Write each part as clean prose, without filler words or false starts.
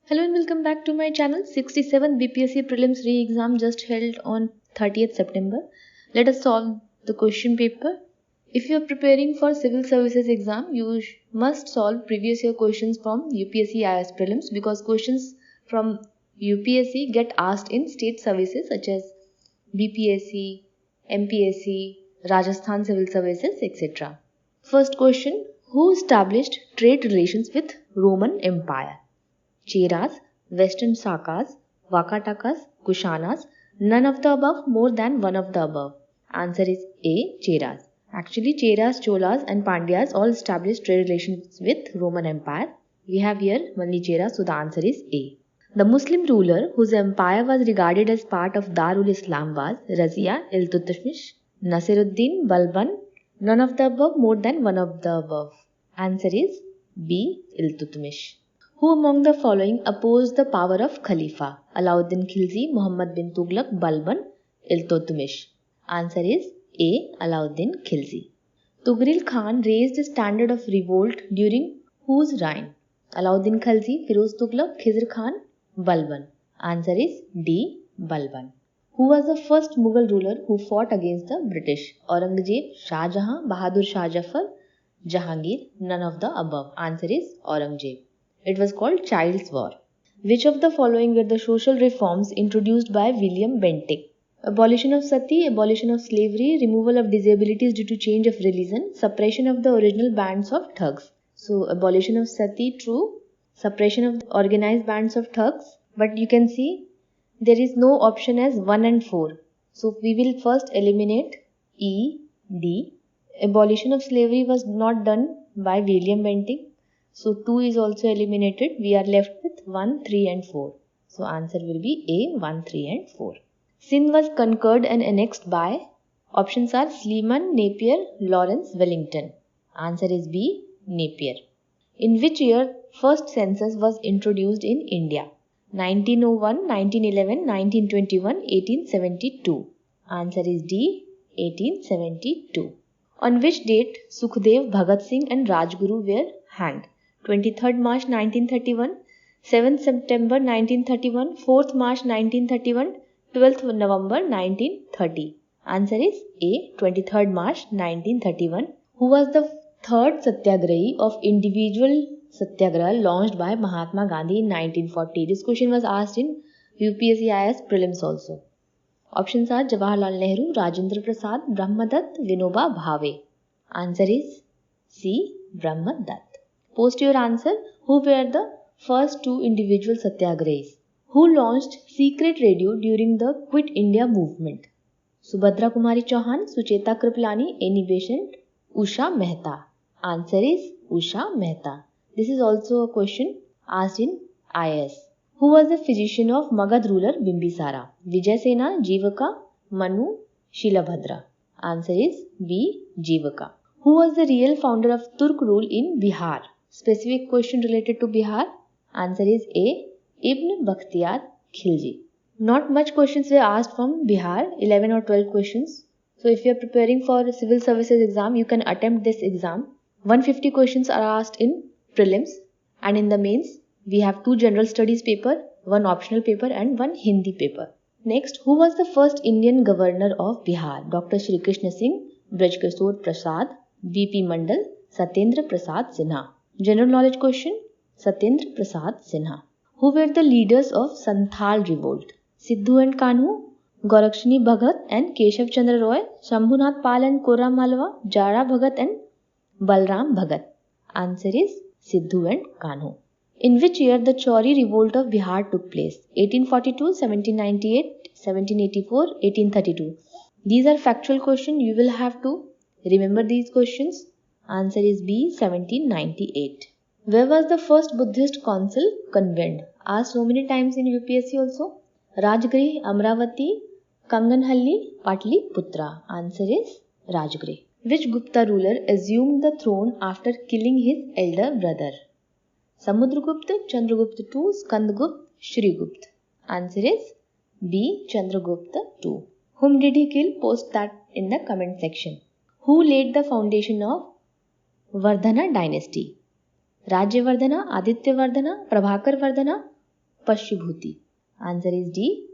Hello and welcome back to my channel. 67th BPSC Prelims Re-Exam just held on 30th September. Let us solve the question paper. If you are preparing for Civil Services exam, you must solve previous year questions from UPSC IAS Prelims because questions from UPSC get asked in state services such as BPSC, MPSC, Rajasthan Civil Services, etc. First question: who established trade relations with Roman Empire? Cheras, Western Sakas, Vakatakas, Kushanas, none of the above, more than one of the above. Answer is A. Cheras. Actually, Cheras, Cholas and Pandyas all established trade relations with Roman Empire. We have here only Cheras, so the answer is A. The Muslim ruler whose empire was regarded as part of Darul Islam was Razia Iltutmish, Nasiruddin Balban, none of the above, more than one of the above. Answer is B. Iltutmish. Who among the following opposed the power of Khalifa? Alauddin Khilji, Muhammad bin Tughlaq, Balban, Iltutmish. Answer is A. Alauddin Khilji. Tughril Khan raised the standard of revolt during whose reign? Alauddin Khilji, Firoz Tughlaq, Khizr Khan, Balban. Answer is D. Balban. Who was the first Mughal ruler who fought against the British? Aurangzeb, Shah Jahan, Bahadur Shah Jafar, Jahangir, none of the above. Answer is Aurangzeb. It was called Child's War. Which of the following were the social reforms introduced by William Bentinck? Abolition of sati, abolition of slavery, removal of disabilities due to change of religion, suppression of the original bands of thugs. So abolition of sati, true. Suppression of the organized bands of thugs. But you can see there is no option as 1 and 4. So we will first eliminate E, D. Abolition of slavery was not done by William Bentinck. So 2 is also eliminated. We are left with 1, 3 and 4. So answer will be A, 1, 3 and 4. Sindh was conquered and annexed by. Options are Sleeman, Napier, Lawrence, Wellington. Answer is B, Napier. In which year first census was introduced in India? 1901, 1911, 1921, 1872. Answer is D, 1872. On which date Sukhdev, Bhagat Singh and Rajguru were hanged? 23rd March 1931, 7th September 1931, 4th March 1931, 12th November 1930. Answer is A, 23rd March 1931. Who was the third Satyagrahi of individual Satyagraha launched by Mahatma Gandhi in 1940? This question was asked in UPSC IAS Prelims also. Options are Jawaharlal Nehru, Rajendra Prasad, Brahmadatta, Vinoba Bhave. Answer is C, Brahmadatta. Post your answer. Who were the first two individual satyagrahis? Who launched secret radio during the Quit India movement? Subhadra Kumari Chauhan, Sucheta Kripalani, any Besant, Usha Mehta. Answer is Usha Mehta. This is also a question asked in IAS. Who was the physician of Magad ruler Bimbisara? Vijay Sena, Jivaka, Manu, Shilabhadra. Answer is B, Jivaka. Who was the real founder of Turk rule in Bihar? Specific question related to Bihar. Answer is A, Ibn Bakhtiyar Khilji. Not much questions were asked from Bihar, 11 or 12 questions. So if you are preparing for civil services exam, you can attempt this exam. 150 questions are asked in prelims, and in the mains we have 2 general studies paper, 1 optional paper and 1 Hindi paper. Next, who was the first Indian governor of Bihar? Dr. Shri Krishna Singh, Brajkishore Prasad, B.P. Mandal, Satyendra Prasad Sinha. General knowledge question, Satyendra Prasad Sinha. Who were the leaders of Santhal revolt? Sidhu and Kanhu, Gorakshani Bhagat and Keshav Chandra Roy, Shambhunath Pal and Khurram Malwa, Jara Bhagat and Balram Bhagat. Answer is Sidhu and Kanhu. In which year the Chauri revolt of Bihar took place? 1842, 1798, 1784, 1832. These are factual questions. You will have to remember these questions. Answer is B, 1798. Where was the first Buddhist council convened? Asked so many times in UPSC also. Rajgrih, Amravati, Kanganhalli, Patliputra. Answer is Rajgrih. Which Gupta ruler assumed the throne after killing his elder brother? Samudragupta, Chandragupta II, Skandagupta, Shrigupta. Answer is B, Chandragupta II. Whom did he kill? Post that in the comment section. Who laid the foundation of Vardhana dynasty? Rajyavardhana, Adityavardhana, Prabhakar Vardhana, Pashyabhuti? Answer is D.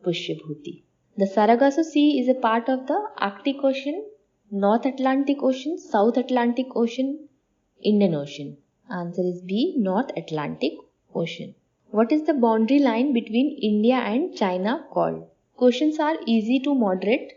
Pushyabhuti. The Sargasso Sea is a part of the Arctic Ocean, North Atlantic Ocean, South Atlantic Ocean, Indian Ocean. Answer is B. North Atlantic Ocean. What is the boundary line between India and China called? Questions are easy to moderate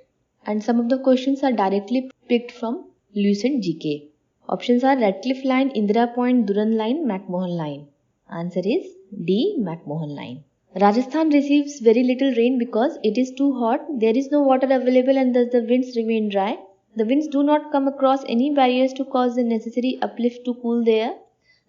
and some of the questions are directly picked from Lucent GK. Options are Radcliffe Line, Indira Point, Durand Line, McMahon Line. Answer is D. McMahon Line. Rajasthan receives very little rain because it is too hot, there is no water available and thus the winds remain dry. The winds do not come across any barriers to cause the necessary uplift to cool the air.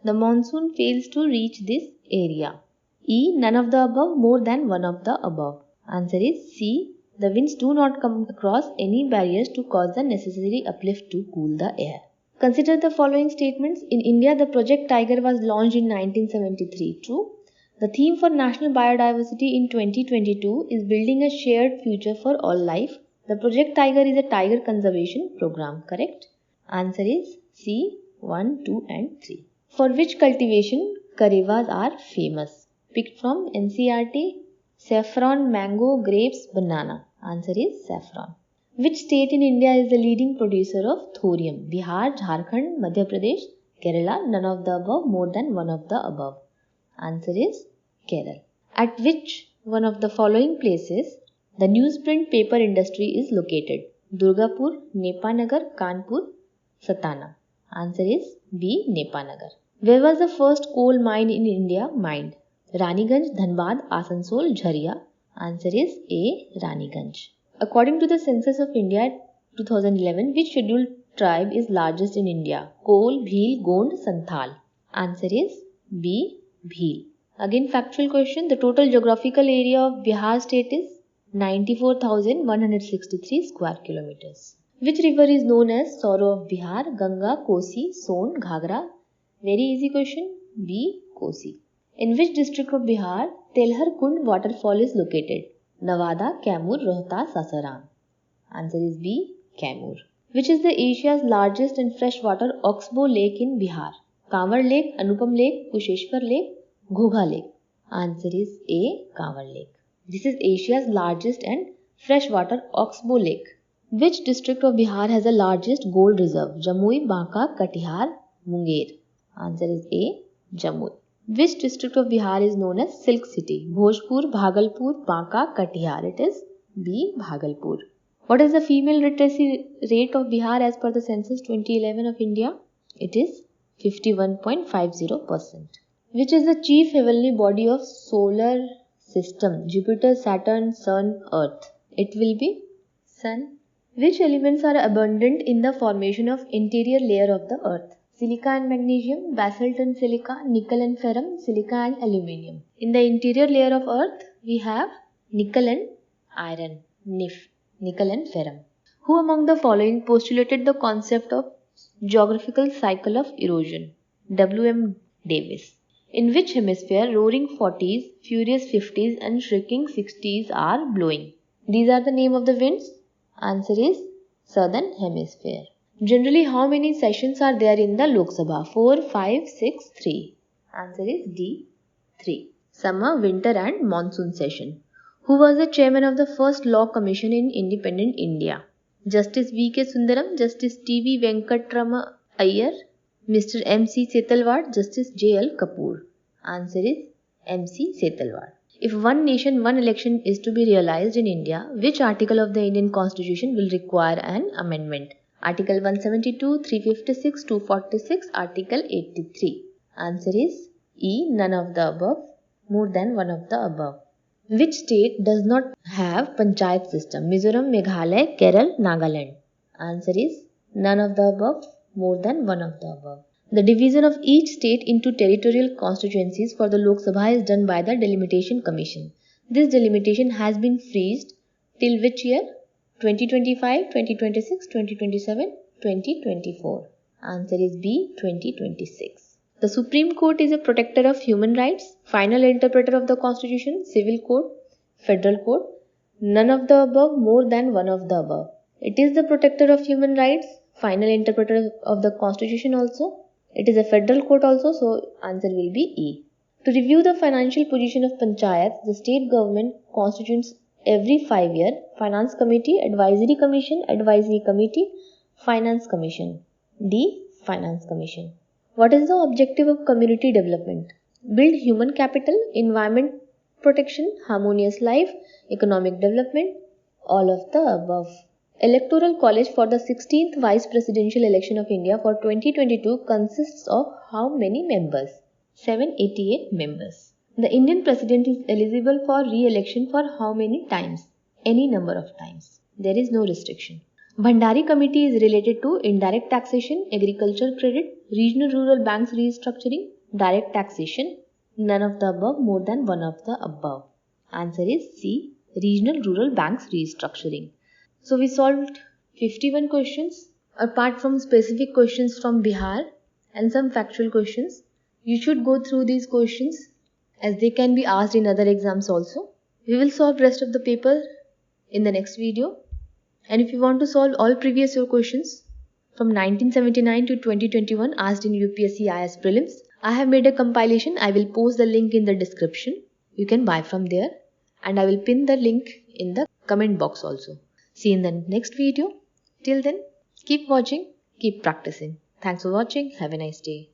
The monsoon fails to reach this area. E. None of the above, more than one of the above. Answer is C. The winds do not come across any barriers to cause the necessary uplift to cool the air. Consider the following statements. In India, the Project Tiger was launched in 1973. True. The theme for National Biodiversity in 2022 is Building a Shared Future for All Life. The Project Tiger is a tiger conservation program. Correct. Answer is C. 1, 2 and 3. For which cultivation Karevas are famous? Picked from NCERT. Saffron, mango, grapes, banana. Answer is saffron. Which state in India is the leading producer of thorium? Bihar, Jharkhand, Madhya Pradesh, Kerala. None of the above, more than one of the above. Answer is Kerala. At which one of the following places the newsprint paper industry is located? Durgapur, Nepanagar, Kanpur, Satana. Answer is B. Nepanagar. Where was the first coal mine in India mined? Raniganj, Dhanbad, Asansol, Jharia. Answer is A. Raniganj. According to the Census of India 2011, which scheduled tribe is largest in India? Kol, Bhil, Gond, Santhal. Answer is B. Bhil. Again factual question. The total geographical area of Bihar state is 94,163 square kilometers. Which river is known as Sorrow of Bihar? Ganga, Kosi, Son, Ghagra. Very easy question. B. Kosi. In which district of Bihar Telhar Kund waterfall is located? Nawada, Kaimur, Rohtas, Sasaram. Answer is B. Kaimur. Which is the Asia's largest and freshwater oxbow lake in Bihar? Kanwar Lake, Anupam Lake, Kusheshwar Lake, Ghogha Lake. Answer is A. Kanwar Lake. This is Asia's largest and freshwater oxbow lake. Which district of Bihar has the largest gold reserve? Jamui, Banka, Katihar, Munger. Answer is A. Jamui. Which district of Bihar is known as Silk City? Bhojpur, Bhagalpur, Banka, Katihar. It is B. Bhagalpur. What is the female literacy rate of Bihar as per the census 2011 of India? It is 51.50%. Which is the chief heavenly body of solar system? Jupiter, Saturn, Sun, Earth. It will be Sun. Which elements are abundant in the formation of interior layer of the Earth? Silica and magnesium, basalt and silica, nickel and ferrum, silica and aluminium. In the interior layer of Earth, we have nickel and iron, NIF, nickel and ferrum. Who among the following postulated the concept of geographical cycle of erosion? W.M. Davis. In which hemisphere roaring 40s, furious 50s and shrieking 60s are blowing? These are the name of the winds. Answer is Southern Hemisphere. Generally, how many sessions are there in the Lok Sabha? 4, 5, 6, 3. Answer is D. 3. Summer, winter and monsoon session. Who was the chairman of the first law commission in independent India? Justice V.K. Sundaram, Justice T.V. Venkatrama Iyer, Mr. M.C. Setalvad, Justice J.L. Kapoor. Answer is M.C. Setalvad. If one nation, one election is to be realized in India, which article of the Indian Constitution will require an amendment? Article 172, 356, 246, Article 83. Answer is E. None of the above, more than one of the above. Which state does not have panchayat system? Mizoram, Meghalaya, Kerala, Nagaland. Answer is none of the above, more than one of the above. The division of each state into territorial constituencies for the Lok Sabha is done by the Delimitation Commission. This delimitation has been freezed till which year? 2025, 2026, 2027, 2024. Answer is B. 2026. The Supreme Court is a protector of human rights, final interpreter of the Constitution, Civil Code, Federal Code. None of the above, more than one of the above. It is the protector of human rights, final interpreter of the Constitution also. It is a federal court also, so answer will be E. To review the financial position of panchayats, the state government constitutes every 5 years Finance Committee, Advisory Committee, Finance Commission. D. Finance Commission. What is the objective of community development? Build human capital, environment protection, harmonious life, economic development, all of the above. Electoral College for the 16th Vice Presidential Election of India for 2022 consists of how many members? 788 members. The Indian President is eligible for re-election for how many times? Any number of times. There is no restriction. Bhandari Committee is related to indirect taxation, agriculture credit, regional rural banks restructuring, direct taxation. None of the above, more than one of the above. Answer is C. Regional rural banks restructuring. So we solved 51 questions apart from specific questions from Bihar and some factual questions. You should go through these questions as they can be asked in other exams also. We will solve rest of the paper in the next video. And if you want to solve all previous year questions from 1979 to 2021 asked in UPSC IAS prelims, I have made a compilation. I will post the link in the description. You can buy from there and I will pin the link in the comment box also. See you in the next video. Till then, keep watching, keep practicing. Thanks for watching. Have a nice day.